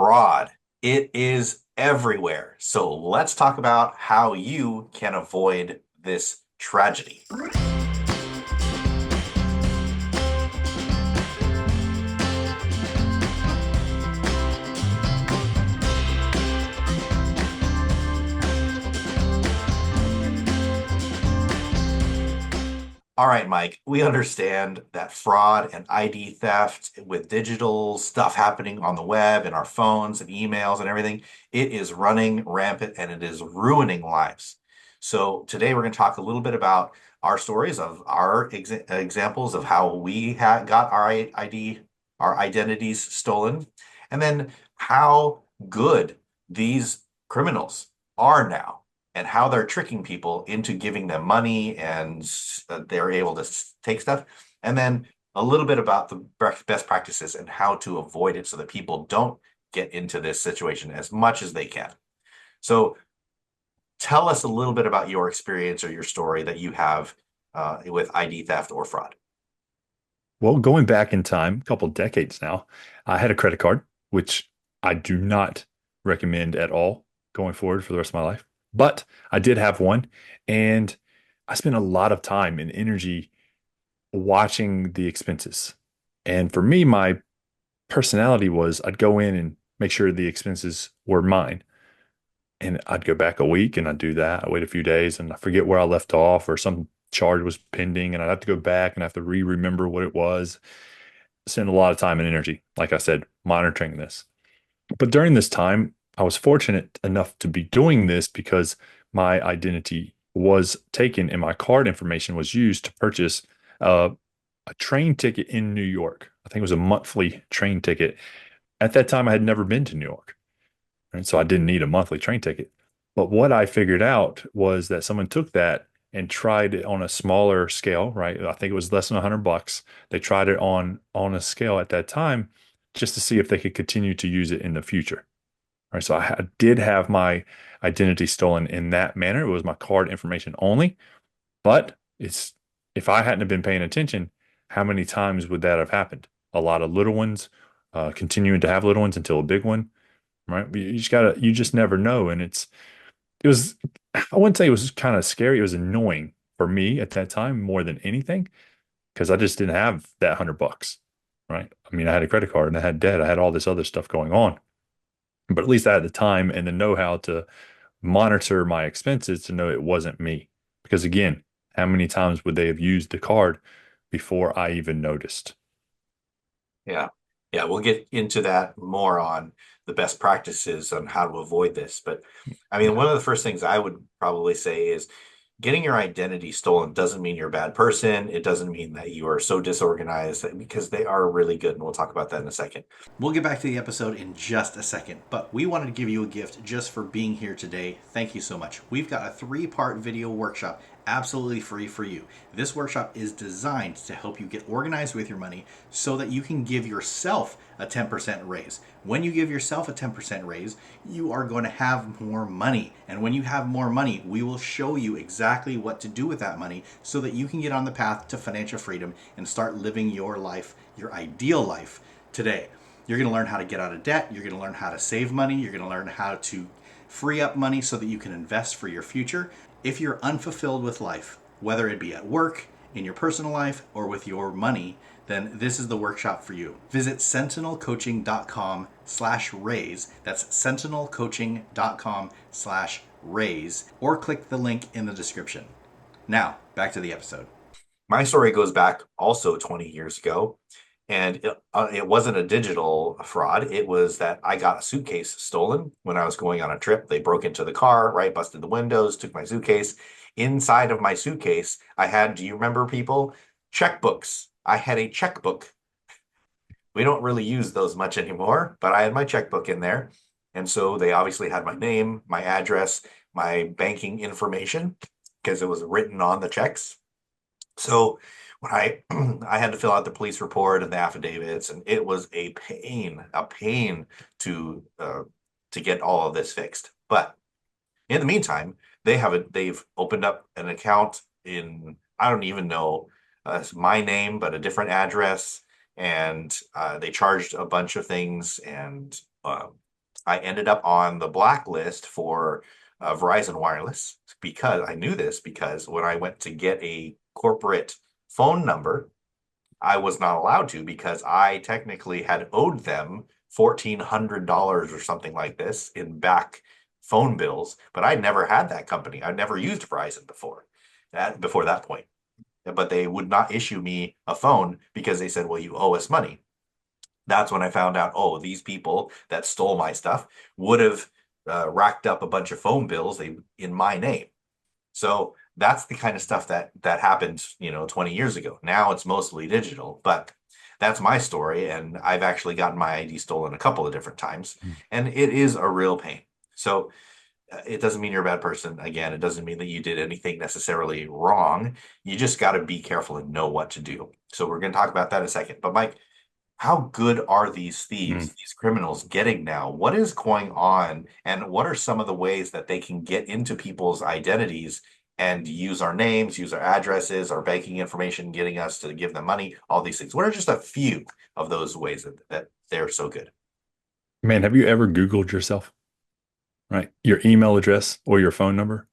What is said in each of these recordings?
fraud. It is everywhere. So let's talk about how you can avoid this tragedy. All right, Mike, we understand that fraud and ID theft with digital stuff happening on the web and our phones and emails and everything, it is running rampant and it is ruining lives. So today we're going to talk a little bit about our stories of our examples of how we got our ID, our identities stolen, and then how good these criminals are now and how they're tricking people into giving them money and they're able to take stuff. And then a little bit about the best practices and how to avoid it so that people don't get into this situation as much as they can. So tell us a little bit about your experience or your story that you have with ID theft or fraud. Well, going back in time, a couple decades now, I had a credit card, which I do not recommend at all going forward for the rest of my life. But I did have one, and I spent a lot of time and energy watching the expenses. And for me, my personality was I'd go in and make sure the expenses were mine. And I'd go back a week and I'd do that. I wait a few days and I forget where I left off or some charge was pending and I'd have to go back and have to remember what it was. Spend a lot of time and energy, like I said, monitoring this. But during this time, I was fortunate enough to be doing this because my identity was taken and my card information was used to purchase uh, a train ticket in New York. I think it was a monthly train ticket. At that time, I had never been to New York. And so I didn't need a monthly train ticket. But what I figured out was that someone took that and tried it on a smaller scale, right? I think it was less than $100. They tried it on a scale at that time just to see if they could continue to use it in the future. Right. So I did have my identity stolen in that manner. It was my card information only, but it's if I hadn't have been paying attention, how many times would that have happened? A lot of little ones, continuing to have little ones until a big one, right? You just never know. And it was, I wouldn't say it was kind of scary. It was annoying for me at that time more than anything because I just didn't have that $100, right? I mean, I had a credit card and I had debt. I had all this other stuff going on, but at least I had the time and the know-how to monitor my expenses to know it wasn't me. Because again, how many times would they have used the card before I even noticed? Yeah. Yeah, we'll get into that more on the best practices on how to avoid this. But I mean, Yeah. one of the first things I would probably say is getting your identity stolen doesn't mean you're a bad person. It doesn't mean that you are so disorganized because they are really good. And we'll talk about that in a second. We'll get back to the episode in just a second, but we wanted to give you a gift just for being here today. Thank you so much. We've got a 3-part video workshop absolutely free for you. This workshop is designed to help you get organized with your money so that you can give yourself a 10% raise. When you give yourself a 10% raise, you are going to have more money. And when you have more money, we will show you exactly what to do with that money so that you can get on the path to financial freedom and start living your life, your ideal life today. You're going to learn how to get out of debt. You're going to learn how to save money. You're going to learn how to free up money so that you can invest for your future. If you're unfulfilled with life, whether it be at work, in your personal life, or with your money, then this is the workshop for you. Visit sentinelcoaching.com/raise. That's sentinelcoaching.com/raise, or click the link in the description. Now, back to the episode. My story goes back also 20 years ago, and it wasn't a digital fraud. It was that I got a suitcase stolen when I was going on a trip. They broke into the car, right? Busted the windows, took my suitcase. Inside of my suitcase, I had, do you remember people? Checkbooks. I had a checkbook. We don't really use those much anymore, but I had my checkbook in there. And so they obviously had my name, my address, my banking information because it was written on the checks. So when I had to fill out the police report and the affidavits, and it was a pain to get all of this fixed. But in the meantime, they've opened up an account in, I don't even know my name, but a different address, and they charged a bunch of things, and I ended up on the blacklist for Verizon Wireless because I knew this because when I went to get a corporate phone number, I was not allowed to because I technically had owed them $1,400 or something like this in back phone bills, but I'd never had that company. I'd never used Verizon before that point. But they would not issue me a phone because they said, well, you owe us money. That's when I found out, oh, these people that stole my stuff would have racked up a bunch of phone bills in my name. So that's the kind of stuff that happened, 20 years ago. Now it's mostly digital, but that's my story, and I've actually gotten my ID stolen a couple of different times, and it is a real pain. So it doesn't mean you're a bad person. Again, it doesn't mean that you did anything necessarily wrong. You just got to be careful and know what to do. So we're going to talk about that in a second. But Mike, how good are these thieves, Mm. these criminals getting now? What is going on, and what are some of the ways that they can get into people's identities and use our names, use our addresses, our banking information, getting us to give them money, all these things? What are just a few of those ways that they're so good? Man, have you ever Googled yourself, right? Your email address or your phone number?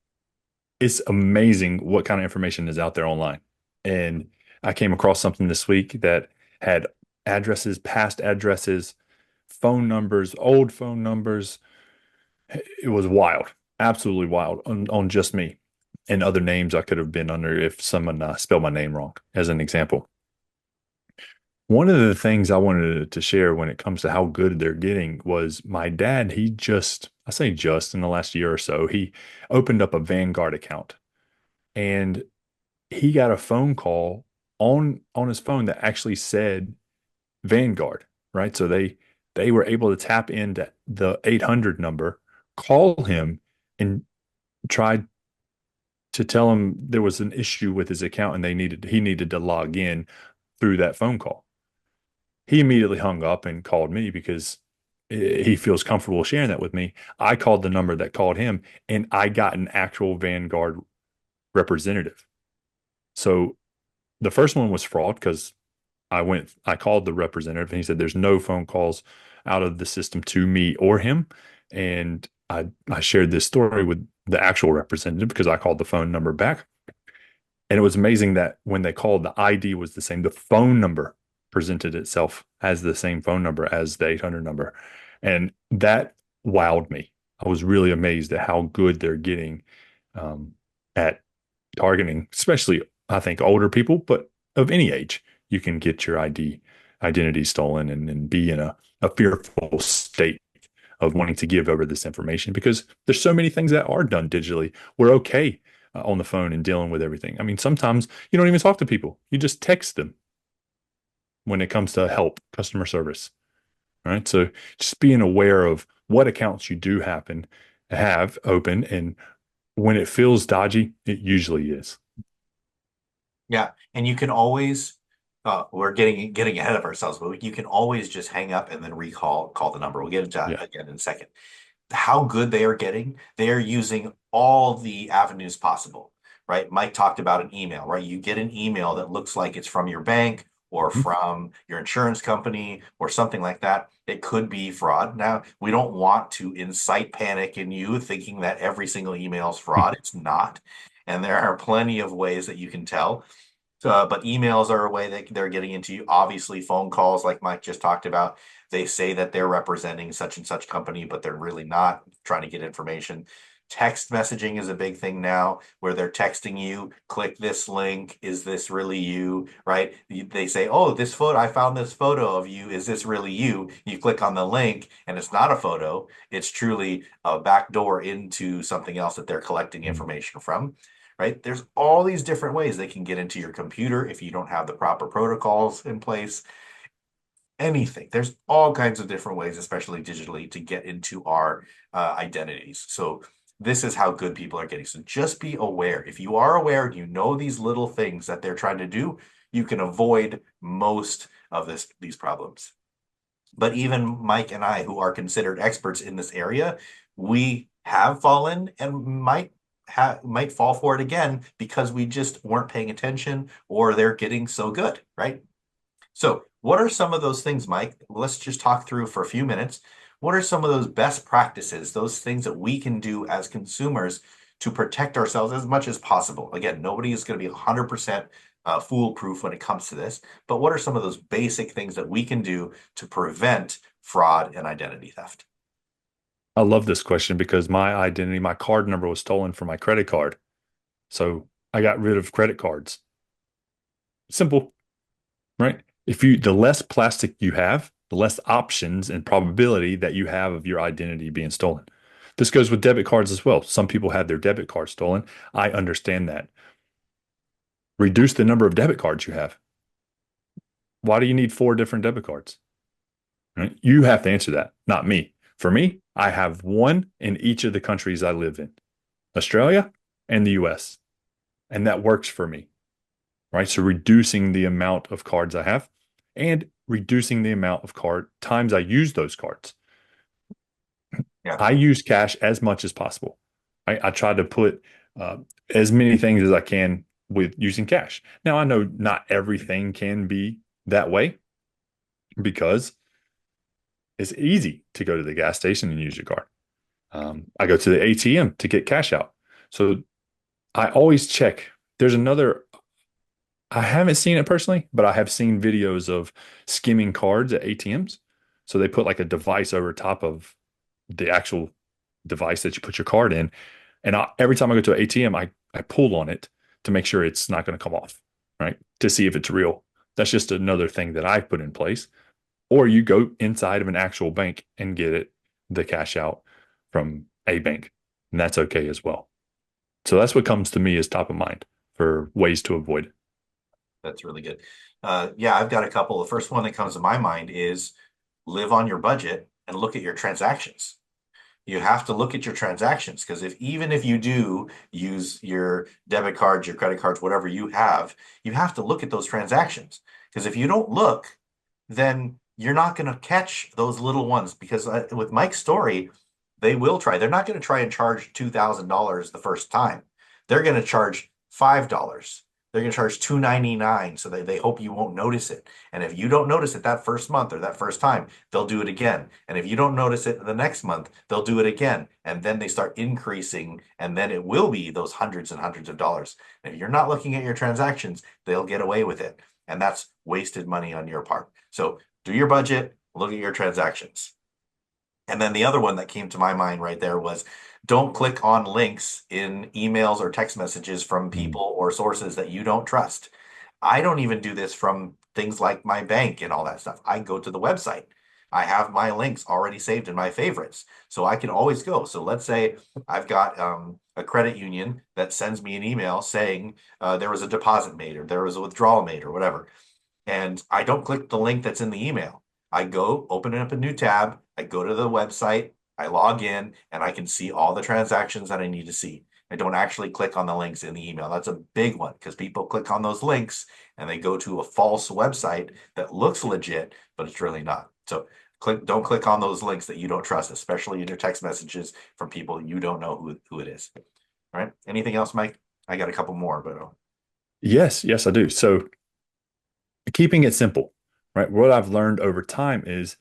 It's amazing what kind of information is out there online. And I came across something this week that had addresses, past addresses, phone numbers, old phone numbers. It was wild, absolutely wild on just me and other names I could have been under if someone spelled my name wrong, as an example. One of the things I wanted to share when it comes to how good they're getting was my dad. I say just in the last year or so, he opened up a Vanguard account and he got a phone call on his phone that actually said Vanguard, right? So they were able to tap into the 800 number, call him, and tried to tell him there was an issue with his account and he needed to log in through that phone call. He immediately hung up and called me because he feels comfortable sharing that with me. I called the number that called him and I got an actual Vanguard representative. So the first one was fraud because I called the representative and he said there's no phone calls out of the system to me or him. And I shared this story with the actual representative because I called the phone number back. And it was amazing that when they called, the ID was the same. The phone number presented itself as the same phone number as the 800 number. And that wowed me. I was really amazed at how good they're getting um, at targeting, especially, I think, older people, but of any age. You can get your identity stolen and be in a fearful state of wanting to give over this information because there's so many things that are done digitally. We're okay on the phone and dealing with everything. I mean, sometimes you don't even talk to people. You just text them when it comes to help, customer service. Right. So just being aware of what accounts you do have open and when it feels dodgy, it usually is. Yeah, and you can always we're getting ahead of ourselves, but you can always just hang up and then call the number. We'll get into that Yeah. again in a second. How good they are getting, they are using all the avenues possible, right? Mike talked about an email, right? You get an email that looks like it's from your bank or Mhm. from your insurance company or something like that. It could be fraud. Now, we don't want to incite panic in you thinking that every single email is fraud. It's not. And there are plenty of ways that you can tell. But emails are a way that they're getting into you. Obviously, phone calls, like Mike just talked about, they say that they're representing such and such company, but they're really not trying to get information. Text messaging is a big thing now where they're texting you, click this link. Is this really you? Right? They say, oh, this photo, I found this photo of you. Is this really you? You click on the link and it's not a photo. It's truly a backdoor into something else that they're collecting information from, right? There's all these different ways they can get into your computer if you don't have the proper protocols in place. Anything. There's all kinds of different ways, especially digitally, to get into our identities. So this is how good people are getting. So just be aware. If you are aware, you know these little things that they're trying to do, you can avoid most of these problems. But even Mike and I, who are considered experts in this area, we have fallen and might fall for it again because we just weren't paying attention or they're getting so good, right? So, what are some of those things, Mike? Let's just talk through for a few minutes. What are some of those best practices, those things that we can do as consumers to protect ourselves as much as possible? Again, nobody is going to be 100% foolproof when it comes to this, but what are some of those basic things that we can do to prevent fraud and identity theft? I love this question because my identity, my card number was stolen from my credit card. So I got rid of credit cards. Simple, right? The less plastic you have, the less options and probability that you have of your identity being stolen. This goes with debit cards as well. Some people have their debit card stolen. I understand that. Reduce the number of debit cards you have. Why do you need four different debit cards? Right? You have to answer that, not me. For me, I have one in each of the countries I live in, Australia and the US, and that works for me, right? So reducing the amount of cards I have and reducing the amount of card times I use those cards. Yeah. I use cash as much as possible. I try to put uh, as many things as I can with using cash. Now, I know not everything can be that way because it's easy to go to the gas station and use your card. I go to the ATM to get cash out. So I always check. There's another, I haven't seen it personally, but I have seen videos of skimming cards at ATMs. So they put like a device over top of the actual device that you put your card in. And every time I go to an ATM, I pull on it to make sure it's not going to come off, right? To see if it's real. That's just another thing that I put in place. Or you go inside of an actual bank and get the cash out from a bank. And that's okay as well. So that's what comes to me as top of mind for ways to avoid it. That's really good. Yeah, I've got a couple. The first one that comes to my mind is live on your budget and look at your transactions. You have to look at your transactions because even if you do use your debit cards, your credit cards, whatever you have to look at those transactions. Because if you don't look, then you're not going to catch those little ones. Because with Mike's story, they will try. They're not going to try and charge $2,000 the first time. They're going to charge $5. They're going to charge $2.99. So they hope you won't notice it. And if you don't notice it that first month or that first time, they'll do it again. And if you don't notice it the next month, they'll do it again. And then they start increasing. And then it will be those hundreds and hundreds of dollars. And if you're not looking at your transactions, they'll get away with it. And that's wasted money on your part. So do your budget, look at your transactions. And then the other one that came to my mind right there was don't click on links in emails or text messages from Mm. people or sources that you don't trust. I don't even do this from things like my bank and all that stuff. I go to the website. I have my links already saved in my favorites, so I can always go. So let's say I've got a credit union that sends me an email saying there was a deposit made or there was a withdrawal made or whatever. And I don't click the link that's in the email. I go open up a new tab. I go to the website. I log in and I can see all the transactions that I need to see. I don't actually click on the links in the email. That's a big one because people click on those links and they go to a false website that looks legit, but it's really not. So don't click on those links that you don't trust, especially in your text messages from people you don't know who it is. All right. Anything else, Mike? I got a couple more, but Yes, yes, I do. So keeping it simple, right? What I've learned over time is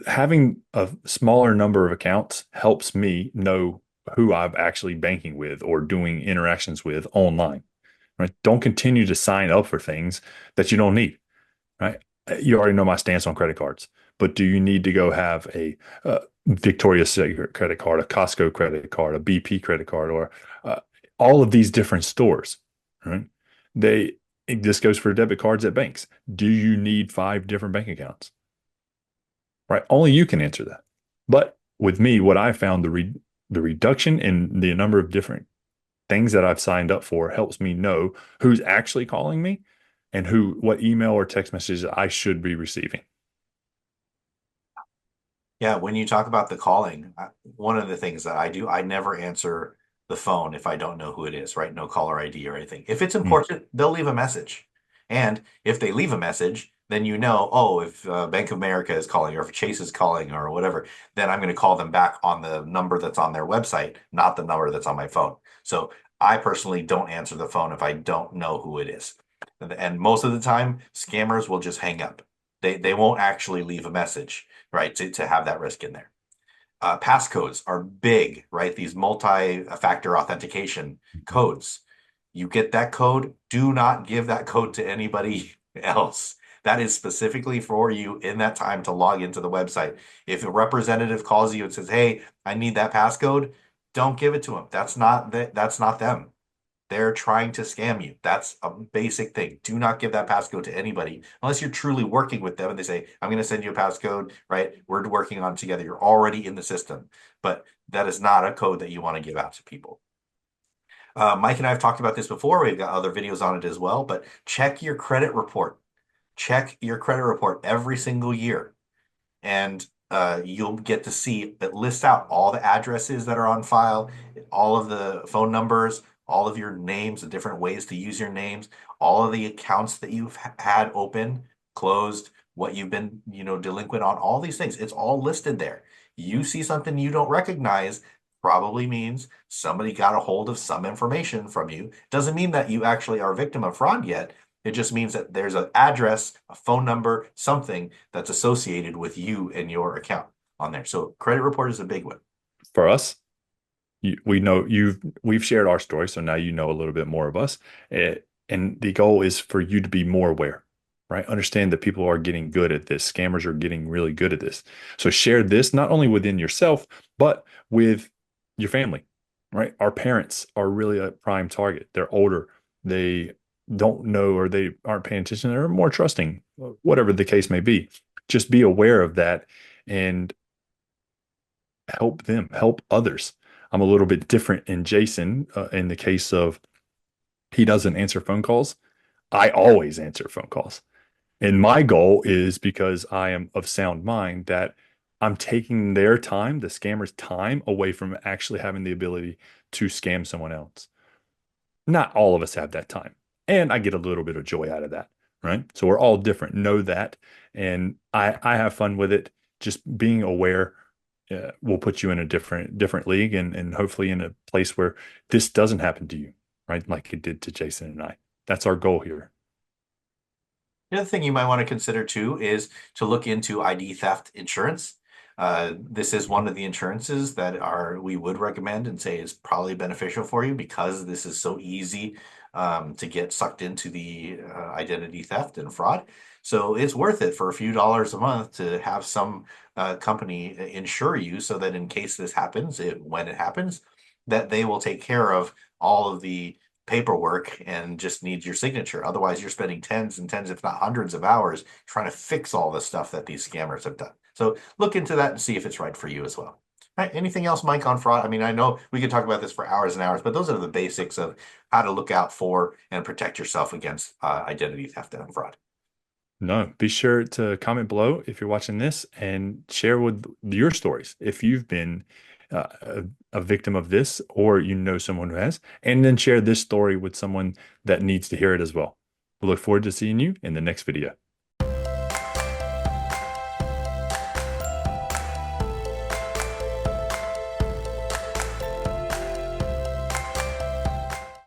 having a smaller number of accounts helps me know who I'm actually banking with or doing interactions with online, right? Don't continue to sign up for things that you don't need, right? You already know my stance on credit cards, but do you need to go have a Victoria's Secret credit card, a Costco credit card, a BP credit card, or uh, all of these different stores, right? They This goes for debit cards at banks. Do you need five different bank accounts? Right? Only you can answer that. But with me, what I found the reduction in the number of different things that I've signed up for helps me know who's actually calling me and what email or text messages I should be receiving. yeah, when you talk about the calling, one of the things that I do, I never answer the phone if I don't know who it is, right? No caller ID or anything. If it's Mm. important, they'll leave a message. And if they leave a message, then you know, oh, if Bank of America is calling or if Chase is calling or whatever, then I'm going to call them back on the number that's on their website, not the number that's on my phone. So I personally don't answer the phone if I don't know who it is. And most of the time, scammers will just hang up. They won't actually leave a message, right, to have that risk in there. Passcodes are big, right? These multi-factor authentication codes. You get that code, do not give that code to anybody else. That is specifically for you in that time to log into the website. If a representative calls you and says, "Hey, I need that passcode," don't give it to them. That's not them. They're trying to scam you. That's a basic thing. Do not give that passcode to anybody unless you're truly working with them and they say, "I'm going to send you a passcode, right? We're working on it together." You're already in the system, but that is not a code that you want to give out to people. Mike and I have talked about this before. We've got other videos on it as well, but check your credit report. Check your credit report every single year, and you'll get to see it lists out all the addresses that are on file, all of the phone numbers, all of your names, the different ways to use your names, all of the accounts that you've had open, closed, what you've been, delinquent on, all these things. It's all listed there. You see something you don't recognize, probably means somebody got a hold of some information from you. Doesn't mean that you actually are a victim of fraud yet. It just means that there's an address, a phone number, something that's associated with you and your account on there. So credit report is a big one. For us, we know we've shared our story, so now you know a little bit more of us. And the goal is for you to be more aware, right? Understand that people are getting good at this. Scammers are getting really good at this. So share this not only within yourself, but with your family, right? Our parents are really a prime target. They're older. They don't know or they aren't paying attention. They're more trusting, whatever the case may be. Just be aware of that and help them, help others. I'm a little bit different in Jason in the case of he doesn't answer phone calls. I always answer phone calls. And my goal is because I am of sound mind that I'm taking their time, the scammer's time, away from actually having the ability to scam someone else. Not all of us have that time. And I get a little bit of joy out of that, right? So we're all different. Know that. And I have fun with it. Just being aware will put you in a different league and hopefully in a place where this doesn't happen to you, right? Like it did to Jason and I. That's our goal here. The other thing you might want to consider too is to look into ID theft insurance. This is one of the insurances that we would recommend and say is probably beneficial for you because this is so easy to get sucked into the identity theft and fraud. So it's worth it for a few dollars a month to have some company insure you so that in case this happens, when it happens, that they will take care of all of the paperwork and just need your signature. Otherwise, you're spending tens and tens, if not hundreds of hours trying to fix all the stuff that these scammers have done. So look into that and see if it's right for you as well. All right, anything else, Mike, on fraud? I mean, I know we could talk about this for hours and hours, but those are the basics of how to look out for and protect yourself against identity theft and fraud. No, be sure to comment below if you're watching this and share with your stories if you've been a victim of this or you know someone who has, and then share this story with someone that needs to hear it as well. We look forward to seeing you in the next video.